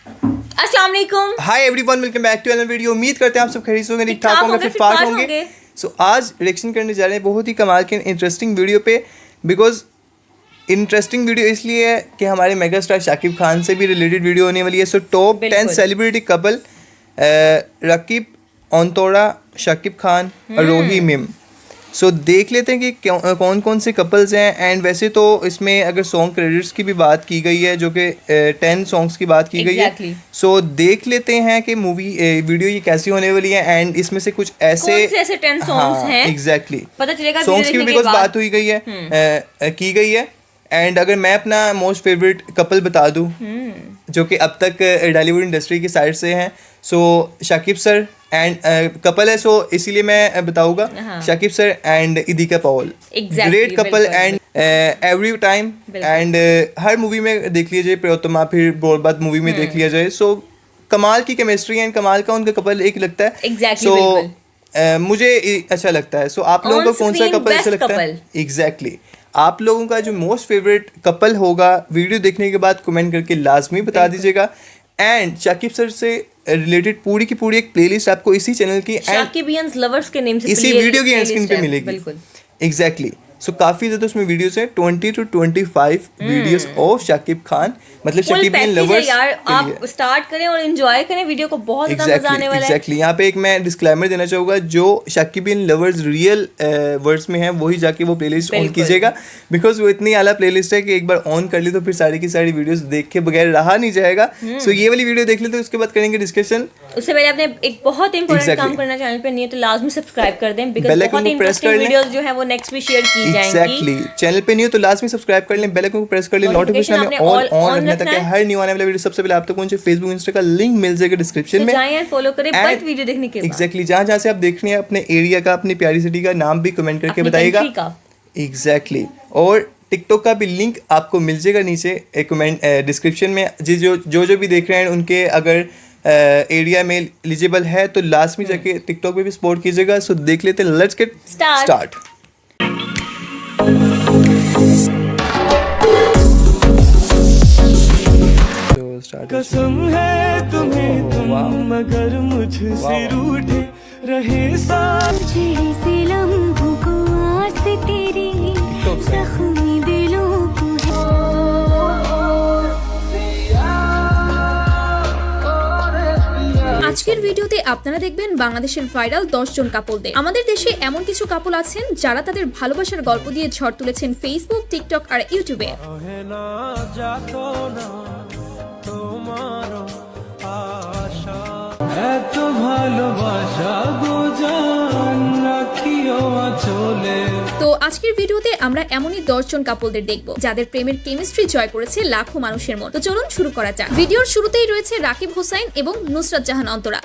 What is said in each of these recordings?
अस्सलाम वालेकुम। Hi everyone, welcome back to another video. उम्मीद करते हैं आप सब खैरियत होंगे, ठीक ठाक होंगे, फिट फाट होंगे। सो आज रिएक्शन करने जा रहे हैं बहुत ही कमाल के इंटरेस्टिंग वीडियो पे। बिकॉज इंटरेस्टिंग वीडियो इसलिए है कि हमारे मेगा स्टार शाकिब खान से भी रिलेटेड वीडियो होने वाली है। So top 10 celebrity couple, Rakib, Antora, Shakib Khan, Rohi Mim. सो देख लेते हैं कि कौन कौन से कपल्स हैं। एंड वैसे तो इसमें अगर सॉन्ग क्रेडिट्स की भी बात की गई है, जो कि 10 सॉन्ग्स की बात की गई है। सो देख लेते हैं कि मूवी वीडियो ये कैसी होने वाली है। एंड इसमें से कुछ ऐसे 10 सॉन्ग्स हैं, एग्जैक्टली पता चलेगा सॉन्ग्स की भी बिकॉज बात हुई गई है, की गई है। एंड अगर मैं अपना मोस्ट फेवरेट कपल बता दूं, जो कि अब तक बॉलीवुड इंडस्ट्री की साइड से हैं, सो शाकिब सर एंड कपल है, सो इसीलिए मैं बताऊंगा शाकिब सर एंड इदिका पाओल। Great couple and every time and her movie में देख लिया जाए, प्रियोतमा, फिर बोलबात मूवी में देख लिया जाए। सो कमाल की केमिस्ट्री एंड कमाल का उनका कपल एक लगता है। सो मुझे अच्छा लगता है। सो आप लोगों को कौन सा कपल अच्छा लगता है? एग्जैक्टली आप लोगों का जो मोस्ट फेवरेट कपल होगा, वीडियो देखने के बाद कमेंट करके लाजमी बता दीजिएगा। एंड शाकिब सर से रिलेटेड पूरी की पूरी एक प्लेलिस्ट आपको इसी चैनल की शाकिबियंस लवर्स के नेम से इसी वीडियो की एंड स्क्रीन पे मिलेगी। एग्जैक्टली सो काफ़ी ज़्यादा उसमें वीडियोस हैं, 20 to 25 videos of Shakib Khan, मतलब शाकिबियन लवर्स। यार आप स्टार्ट करें और एंजॉय करें वीडियो को, बहुत ज़्यादा मजा आने वाला है। एग्जैक्टली यहाँ पे एक मैं डिस्क्लेमर देना चाहूँगा, जो शाकिबियन लवर्स रियल वर्ड्स में है वही जाके वो प्लेलिस्ट ऑन कीजिएगा। बिकॉज वो इतनी आला प्लेलिस्ट है कि एक बार ऑन कर ली तो फिर सारी की सारी वीडियोस देख के बगैर रहा नहीं जाएगा। सो ये वाली वीडियो देख लेते हैं, उसके बाद करेंगे डिस्कशन। उससे पहले आपने एक बहुत इंपॉर्टेंट काम करना चैनल पे नहीं है तो लाजमी सब्सक्राइब कर दें, बिकॉज़ बहुत इंटरेस्टिंग वीडियोस जो है वो नेक्स्ट भी शेयर की जाएंगी। एग्जैक्टली चैनल पे नहीं हो तो लाजमी सब्सक्राइब कर लें, बेल आइकन को प्रेस कर लें, नोटिफिकेशन में ऑन रखना ताकि हर न्यू आने वाला वीडियो सबसे पहले आप तक पहुंचे। फेसबुक, इंस्टा का लिंक मिल जाएगा डिस्क्रिप्शन में, जाएं फॉलो करें बट वीडियो देखने के बाद। एग्जैक्टली जहां से आप देख रहे हैं अपने एरिया का, अपनी प्यारी सिटी का नाम भी कमेंट करके बताइएगा। एग्जैक्टली और टिकटॉक का भी लिंक आपको मिल जाएगा नीचे कमेंट डिस्क्रिप्शन में। जो भी देख रहे हैं उनके अगर एरिया में एलिजिबल है तो लास्ट में जाके टिकटॉक पे भी सपोर्ट कीजिएगा। सो देख लेते हैं, लेट्स गेट स्टार्ट। कसम है तुम्हें तुम मगर मुझसे रूठे रहे सारे लम्हों को आस तेरी जख्मी दिलों को। আজকের ভিডিওতে আপনারা দেখবেন বাংলাদেশের ভাইরাল 10 জন কাপলদের। আমাদের দেশে এমন কিছু কাপল আছেন যারা তাদের ভালোবাসার গল্প দিয়ে ঝড় তুলেছেন ফেসবুক, টিকটক আর ইউটিউবে। তো আজকের ভিডিওতে আমরা এমনই 10 জন কাপলদের দেখব যাদের প্রেমের কেমিস্ট্রি জয় করেছে লাখো মানুষের মন। তো চলুন শুরু করা যাক। ভিডিওর শুরুতেই রয়েছে রাকিব হোসাইন এবং নুসরাত জাহান অন্তরা।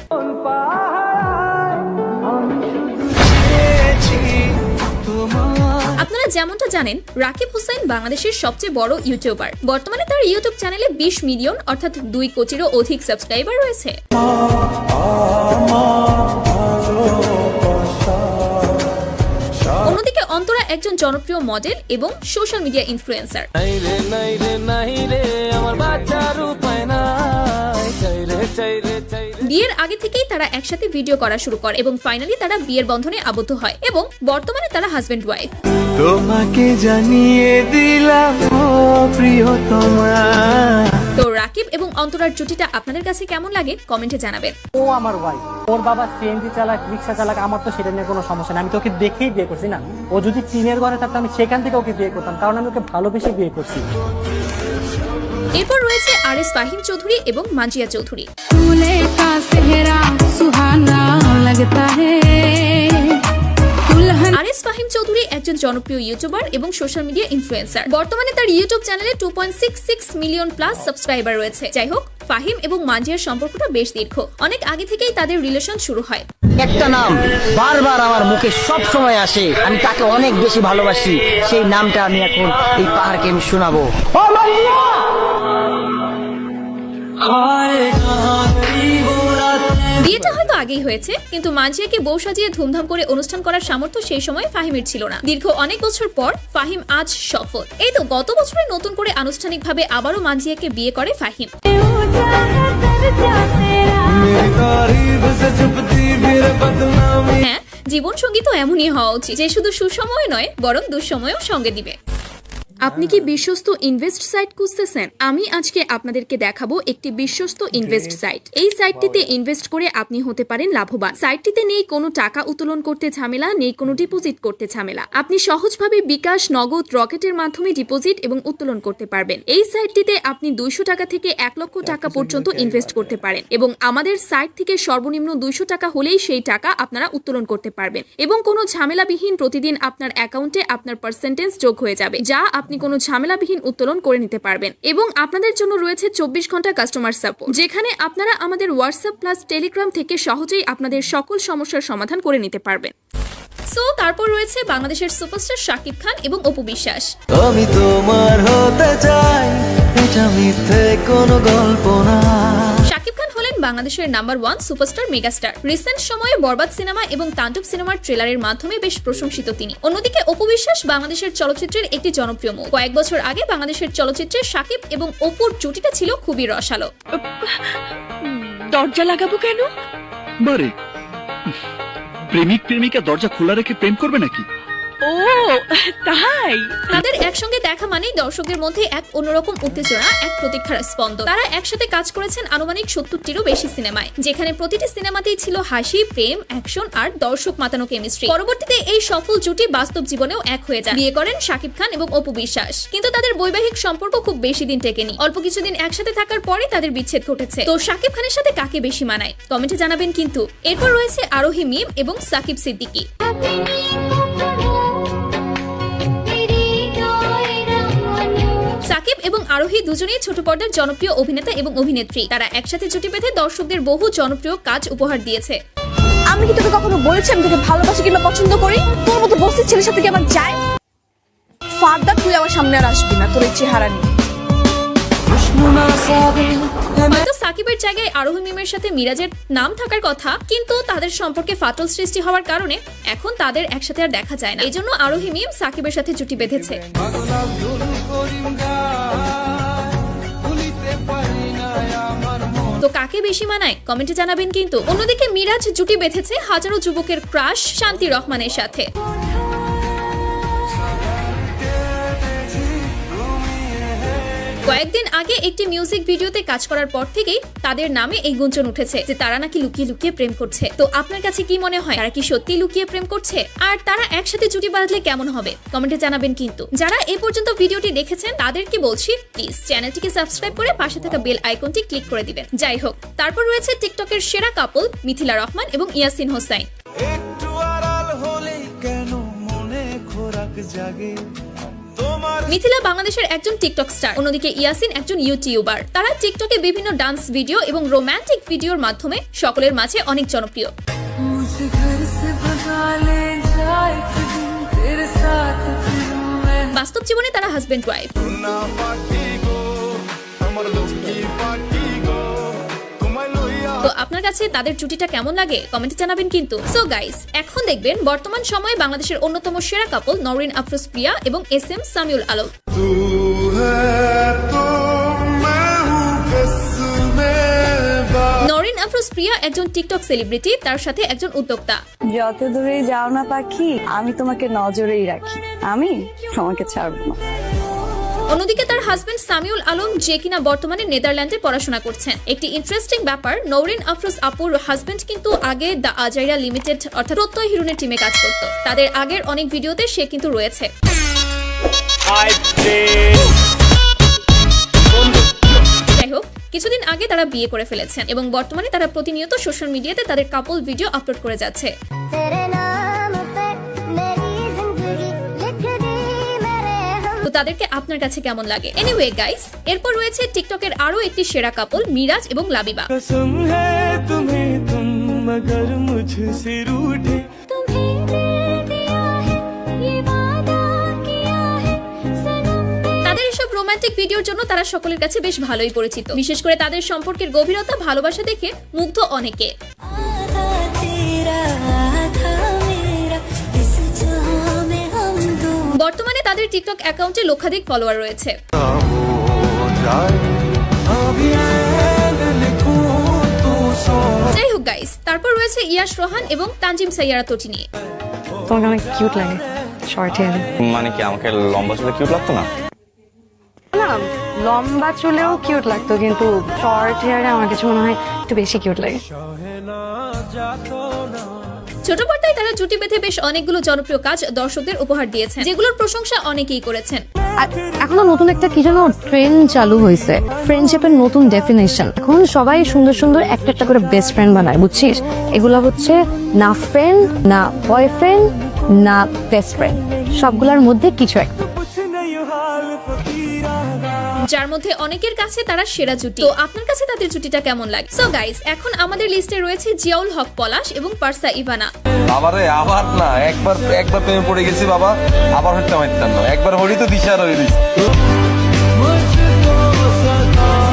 আপনারা যেমনটা জানেন, রাকিব হোসাইন বাংলাদেশের সবচেয়ে বড় ইউটিউবার। বর্তমানে তার ইউটিউব চ্যানেলে 20 মিলিয়ন অর্থাৎ 2 কোটিরও অধিক সাবস্ক্রাইবার রয়েছে। অন্যদিকে অন্তরা একজন জনপ্রিয় মডেল এবং সোশ্যাল মিডিয়া ইনফ্লুয়েন্সার। বিয়ের আগে থেকেই তারা একসাথে ভিডিও করা শুরু করে এবং ফাইনালি তারা বিয়ের বন্ধনে আবদ্ধ হয় এবং বর্তমানে তারা হাজবেন্ড ওয়াইফ। তোমাকে জানিয়ে দিলাম ও প্রিয়তমা। তো রাকিব এবং অন্তরার জুটিটা আপনাদের কাছে কেমন লাগে কমেন্টে জানাবেন। ও আমার ওয়াইফ, ওর বাবা সিএনজি চালাক, রিক্সা চালাক, আমার তো সেটা নিয়ে কোনো সমস্যা নেই। আমি তো ওকে দেখেই বিয়ে করছি না। ও যদি টিনের ঘরে থাকতো আমি সেখান থেকে ওকে বিয়ে করতাম, কারণ আমি ওকে ভালোবেসে বিয়ে করছি। এরপর রয়েছে আরএস ফাহিম চৌধুরী এবং মাজিয়া চৌধুরী। আরএস ফাহিম চৌধুরী একজন জনপ্রিয় ইউটিউবার এবং সোশ্যাল মিডিয়া ইনফ্লুয়েন্সার। বর্তমানে তার ইউটিউব চ্যানেলে 2.66 মিলিয়ন প্লাস সাবস্ক্রাইবার রয়েছে। যাই হোক, ফাহিম এবং মাজিয়ার সম্পর্কটা বেশ দীর্ঘ, অনেক আগে থেকেই তাদের রিলেশন শুরু হয়। একটা নাম বারবার আমার মুখে সব সময় আসে, আমি তাকে অনেক বেশি ভালোবাসি, সেই নামটা আমি এখন এই পাহাড়কে আমি শোনাবো। বিয়েটা হয়তো আগেই হয়েছে, কিন্তু মাজিয়াকে বউ সাজিয়ে ধুমধাম করে অনুষ্ঠান করার সামর্থ্য সেই সময় ফাহিমের ছিল না। দীর্ঘ অনেক বছর পর ফাহিম আজ সফল। এই তো গত বছরে নতুন করে আনুষ্ঠানিকভাবে আবারও মাজিয়াকে বিয়ে করে ফাহিম। এমনই হওয়া উচিত, যে শুধু সুসময় নয় বরং দুঃসময়ও সঙ্গে দিবে। আপনি কি বিশ্বস্ত ইনভেস্ট সাইট খুঁজতেছেন? আমি আজকে আপনাদেরকে দেখাবো একটি বিশ্বস্ত ইনভেস্ট সাইট। এই সাইটটিতে ইনভেস্ট করে আপনি হতে পারেন লাভবান। সাইটটিতে নেই কোনো টাকা উত্তোলন করতে ঝামেলা, নেই কোনো ডিপোজিট করতে ঝামেলা। আপনি সহজভাবে বিকাশ, নগদ, রকেটের মাধ্যমে ডিপোজিট এবং উত্তোলন করতে পারবেন। এই সাইটটিতে আপনি 200 টাকা থেকে 1 লক্ষ টাকা পর্যন্ত ইনভেস্ট করতে পারেন এবং আমাদের সাইট থেকে সর্বনিম্ন 200 টাকা হলেই সেই টাকা আপনারা উত্তোলন করতে পারবেন এবং কোনো ঝামেলাবিহীন প্রতিদিন আপনার অ্যাকাউন্টে আপনার পার্সেন্টেজ যোগ হয়ে যাবে, যা আপনি কোনো ঝামেলাবিহীন উত্তোলন করে নিতে পারবেন। এবং আপনাদের জন্য রয়েছে 24 ঘন্টা কাস্টমার সাপোর্ট, যেখানে আপনারা আমাদের হোয়াটসঅ্যাপ প্লাস টেলিগ্রাম থেকে সহজেই আপনাদের সকল সমস্যার সমাধান করে নিতে পারবেন। সো তারপর রয়েছে বাংলাদেশের সুপারস্টার শাকিব খান এবং অপু বিশ্বাস। আমি তোমার হতে চাই, এটা মিথ্যে কোনো গল্প না। শাকিব খান হলেন বাংলাদেশের নাম্বার 1 সুপারস্টার মেগাস্টার। রিসেন্ট সময়ে বরবাদ সিনেমা এবং তাণ্ডব সিনেমার ট্রেলারের মাধ্যমে বেশ প্রশংসিত তিনি। অন্যদিকে অপু বিশ্বাস বাংলাদেশের চলচ্চিত্রের একটি জনপ্রিয় মুখ। কয়েক বছর আগে বাংলাদেশের চলচ্চিত্রে শাকিব এবং অপুর জুটিটা ছিল খুবই রসালো। দরজা লাগাবো কেন? বারে প্রেমিক প্রেমিকা দরজা খোলা রেখে প্রেম করবে নাকি? ও তাই। তাদের একসঙ্গে দেখা মানেই দর্শকদের মধ্যে এক অন্যরকম উত্তেজনা, এক প্রতীক্ষার স্পন্দন। তারা একসাথে কাজ করেছেন আনুমানিক 70টিরও বেশি সিনেমায়, যেখানে প্রতিটি সিনেমাতেই ছিল হাসি, প্রেম, অ্যাকশন আর দর্শক মাতানো কেমিস্ট্রি। পরবর্তীতে এই সফল জুটি বাস্তব জীবনেও এক হয়ে যায়, বিয়ে করেন শাকিব খান এবং অপু বিশ্বাস। কিন্তু তাদের বৈবাহিক সম্পর্ক খুব বেশি দিন টেকেনি। অল্প কিছুদিন একসাথে থাকার পরে তাদের বিচ্ছেদ ঘটেছে। তো শাকিব খানের সাথে কাকে বেশি মানায় কমেন্টে জানাবেন কিন্তু। এরপর রয়েছে আরোহী মিম এবং সাকিব সিদ্দিকী। সাকিব এবং আরোহী দুজনেই ছোট পর্দার জনপ্রিয় অভিনেতা এবং অভিনেত্রী। তারা একসাথে জুটি বেঁধে দর্শকদের বহু জনপ্রিয় কাজ উপহার দিয়েছে। আমি কি তোকে কখনো বলেছি আমি তোকে ভালোবাসি কিংবা পছন্দ করি? তোর মতো বস্তির ছেলের সাথে কি আমার যায়? ফার্দার তুই আমার সামনে আর আসবি না তোর এই চেহারা নিয়ে। হয়তো সাকিবের জায়গায় আরোহী মিমের সাথে মিরাজের নাম থাকার কথা, কিন্তু তাদের সম্পর্কে ফাটল সৃষ্টি হওয়ার কারণে এখন তাদের একসাথে আর দেখা যায় না। এই জন্য আরোহী মিম সাকিবের সাথে জুটি বেঁধেছে। তো কাকে বেশি মানায় কমেন্টে জানাবেন কিন্তু। অন্যদিকে মিরাজ জুটি বেঁধেছে হাজারো যুবকের ক্রাশ শান্তি রহমানের সাথে। কয়েকদিন আগে একটি মিউজিক ভিডিওতে কাজ করার পর থেকেই তাদের নামে এই গুঞ্জন উঠেছে যে তারা নাকি লুকিয়ে লুকিয়ে প্রেম করছে। তো আপনার কাছে কি মনে হয়, তারা কি সত্যি লুকিয়ে প্রেম করছে? আর তারা একসাথে জুটি বাঁধলে কেমন হবে কমেন্টে জানাবেন কিন্তু। যারা এই পর্যন্ত ভিডিওটি দেখেছেন তাদেরকে বলছি প্লিজ চ্যানেলটিকে সাবস্ক্রাইব করে পাশে থাকা বেল আইকনটি ক্লিক করে দিবেন। যাই হোক, তারপর রয়েছে টিকটকের সেরা কাপল মিথিলা রহমান এবং ইয়াসিন হোসাইন। একটু আড়াল হলেই কেন মনে খোরাক জাগে। মিথিলা বাংলাদেশের একজন টিকটক স্টার, অন্যদিকে ইয়াসিন একজন ইউটিউবার। তারা টিকটকে বিভিন্ন ডান্স ভিডিও এবং রোমান্টিক ভিডিওর মাধ্যমে সকলের মাঝে অনেক জনপ্রিয়। বাস্তব জীবনে তারা হাজবেন্ড ওয়াইফ। তো আপনার কাছে তাদের জুটিটা কেমন লাগে কমেন্টে জানাবেন কিন্তু। সো গাইস, এখন দেখবেন বর্তমান সময়ে বাংলাদেশের অন্যতম সেরা কাপল নওরিন আফরোজ প্রিয়া এবং SM সামিউল আলম। নওরিন আফরোজ প্রিয়া একজন টিকটক সেলিব্রিটি, তার সাথে একজন উদ্যোক্তা। যত দূরেই যাও না পাখি, আমি তোমাকে নজরেই রাখি, আমি তোমাকে ছাড়বো না। অন্যদিকে তার হাজবেন্ড সামিউল আলম, যে কিনা বর্তমানে নেদারল্যান্ডে পড়াশোনা করছেন। একটি ইন্টারেস্টিং ব্যাপার, নওরিন আফরোজ আপুর হাজবেন্ড কিন্তু আগে দ্য আজাইরা লিমিটেড অর্থাৎ প্রত্যয় হিরুনের টিমে কাজ করত। তাদের আগের অনেক ভিডিওতে সে কিন্তু রয়েছে। যাই হোক, কিছুদিন আগে তারা বিয়ে করে ফেলেছেন এবং বর্তমানে তারা প্রতিনিয়ত সোশ্যাল মিডিয়াতে তাদের কাপল ভিডিও আপলোড করে যাচ্ছে। তো তাদেরকে আপনার কাছে কেমন লাগে? এনিওয়ে গাইস, এরপর রয়েছে টিকটকের আরো একটি সেরা কাপল মিরাজ এবং লাবিবা। कसम है तुम्हें तुम मगर मुझसे रूठे। তাদের এসব রোমান্টিক ভিডিওর জন্য তারা সকলের কাছে বেশ ভালোই পরিচিত। বিশেষ করে তাদের সম্পর্কের গভীরতা, ভালোবাসা দেখে মুগ্ধ অনেকে। বর্তমানে তাদের টিকটক অ্যাকাউন্টে লক্ষাধিক ফলোয়ার রয়েছে। যাই হোক গাইস, তারপর রয়েছে ইয়াশ রোহান এবং তানজিম সাইয়ারা তটি নিয়ে। তোমাকে অনেক কিউট লাগে শর্ট হেয়ারে। মানে কি আমাকে লম্বা চুলে কিউট লাগতো না? না, লম্বা চুলেও কিউট লাগতো, কিন্তু শর্ট হেয়ারে আমার কাছে মনে হয় একটু বেশি কিউট লাগে। ছোট পর্দায় তারা জুটি বেঁধে বেশ অনেকগুলো জনপ্রিয় কাজ দর্শকদের উপহার দিয়েছেন, যেগুলোর প্রশংসা অনেকেই করেছেন। আর এখনো নতুন একটা কি যেন ট্রেন্ড চালু হয়েছে, ফ্রেন্ডশিপের নতুন ডেফিনেশন। এখন সবাই সুন্দর সুন্দর একটা একটা করে বেস্ট ফ্রেন্ড বানায়, বুঝছিস? এগুলো হচ্ছে না ফ্রেন্ড, না বয়ফ্রেন্ড, না বেস্ট ফ্রেন্ড, সবগুলোর মধ্যে কিছু একটা, যার মধ্যে অনেকের কাছে তারা সেরা জুটি। তো আপনার কাছে তাদের জুটিটা কেমন লাগে? সো গাইস, এখন আমাদের লিস্টে রয়েছে জিয়াউল হক পলাশ এবং পারসা ইভানা। বাবারে আবার না, একবার প্রেমে পড়ে গেছি বাবা, আবার হইতে মারতাম না, একবার হলি তো দিশার হয়ে দিস।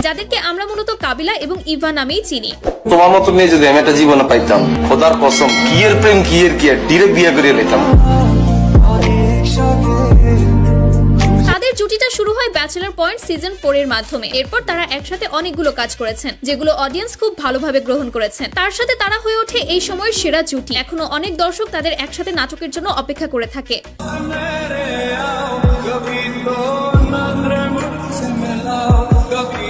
যাদেরকে আমরা মূলত কাবিলা এবং ইভা নামেই চিনি। তোমার মতো মেয়ে যদি আমি একটা জীবনে পাইতাম, খোদার কসম কি এর প্রেম কি এর ডিরেক্ট বিয়ে করে নিতাম। তাদের জুটিটা শুরু হয় ব্যাচেলর পয়েন্ট সিজন 4 এর মাধ্যমে। এরপর তারা একসাথে অনেকগুলো কাজ করেছেন, যেগুলো অডিয়েন্স খুব ভালোভাবে গ্রহণ করেছেন। তার সাথে তারা হয়ে ওঠে এই সময়ের সেরা জুটি। এখনো অনেক দর্শক তাদের একসাথে নাটকের জন্য অপেক্ষা করে থাকে।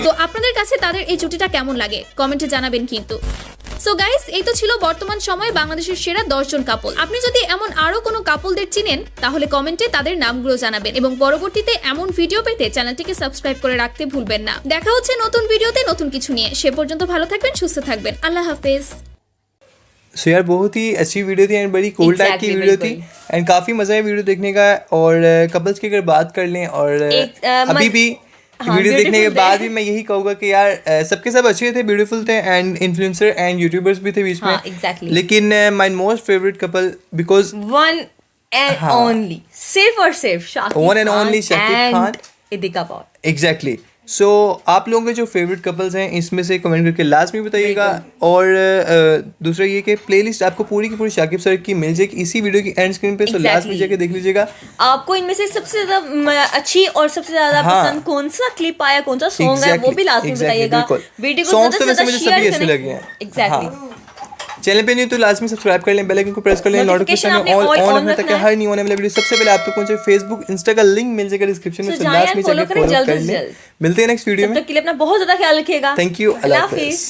তো আপনাদের কাছে তাদের এই জুটিটা কেমন লাগে কমেন্টে জানাবেন কিন্তু। সো গাইস, এই তো ছিল বর্তমান সময়ে বাংলাদেশের সেরা 10 জন কাপল। আপনি যদি এমন আরো কোনো কাপলদের চিনেন তাহলে কমেন্টে তাদের নামগুলো জানাবেন, এবং পরবর্তীতে এমন ভিডিও পেতে চ্যানেলটিকে সাবস্ক্রাইব করে রাখতে ভুলবেন না। দেখা হচ্ছে নতুন ভিডিওতে নতুন কিছু নিয়ে। সে পর্যন্ত ভালো থাকবেন, সুস্থ থাকবেন। আল্লাহ হাফেজ। सो यार बहुत ही अच्छी वीडियो थी एंड बड़ी कूल टाइप की वीडियो थी एंड काफ़ी मज़ा है वीडियो देखने का। और कपल्स की अगर बात कर लें और अभी भी वीडियो देखने के बाद भी मैं यही कहूँगा कि यार सबके सब अच्छे थे, ब्यूटीफुल थे एंड इन्फ्लुएंसर एंड यूट्यूबर्स भी थे बीच में। लेकिन my most favourite couple because one and only, सिर्फ और सिर्फ one and only Shakib Khan, Idika Paul. Exactly. So आप लोगों के जो फेवरेट कपल्स हैं इसमें से कमेंट करके लाजमी बताइएगा। और दूसरा ये कि प्लेलिस्ट आपको पूरी की पूरी शाकिब सर की मिल जाएगी इसी वीडियो की एंड स्क्रीन पे, तो लाजमी जाके देख लीजिएगा। आपको इनमें से सबसे ज्यादा अच्छी और सबसे ज्यादा पसंद कौन सा क्लिप आया, कौन सा सॉन्ग है, वो भी लाजमी बताइएगा। वीडियो को सॉन्ग्स तो वैसे मुझे सभी अच्छे लगे हैं। एग्जैक्टली। चैनल पे नहीं तो लाजमी सब्सक्राइब कर लें, बेल आइकन को प्रेस कर लें, नोटिफिकेशन ऑन रखना ताकि हर न्यू आने वाला वीडियो सबसे पहले आप तक पहुंचे। फेसबुक इंस्टा का लिंक मिल जाएगा डिस्क्रिप्शन में, तो लाजमी जाके फॉलो कर लें। मिलते हैं नेक्स्ट वीडियो में, तब तक के लिए अपना बहुत ज्यादा ख्याल रखिएगा। थैंक यू, अल्लाह हाफिज़।